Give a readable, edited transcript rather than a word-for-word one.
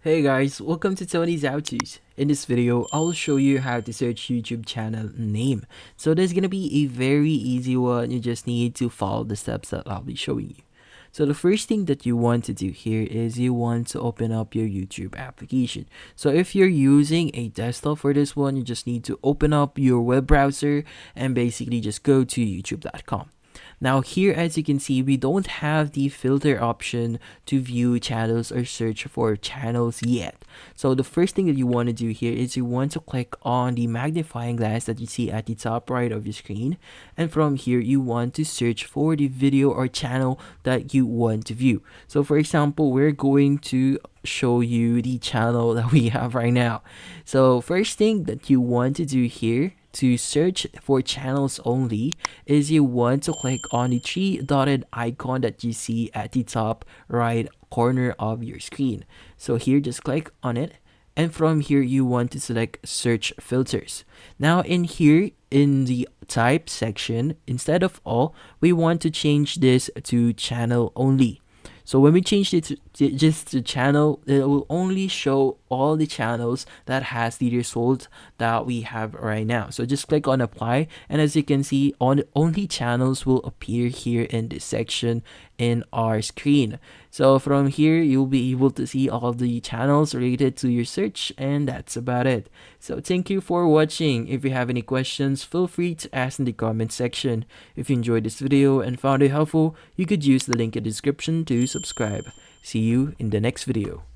Hey guys, welcome to Tony's How To's. In this video, I'll show you how to search YouTube channel name. So there's gonna be a very easy one. You just need to follow the steps that I'll be showing you. So the first thing that you want to do here is you want to open up your YouTube application. So if you're using a desktop for this one, you just need to open up your web browser and basically just go to youtube.com. Now here, as you can see, we don't have the filter option to view channels or search for channels yet. So the first thing that you want to do here is you want to click on the magnifying glass that you see at the top right of your screen, and from here you want to search for the video or channel that you want to view. So for example, we're going to show you the channel that we have right now. So first thing that you want to do here to search for channels only is you want to click on the three dotted icon that you see at the top right corner of your screen. So here, just click on it, and from here you want to select search filters. Now in here, in the type section, instead of all, we want to change this to channel only. So when we change it to just to channel, it will only show all the channels that has the result that we have right now. So just click on apply, and as you can see, only channels will appear here in this section in our screen. So from here, you'll be able to see all the channels related to your search, and that's about it. So thank you for watching. If you have any questions, feel free to ask in the comment section. If you enjoyed this video and found it helpful, you could use the link in the description to subscribe. See you in the next video.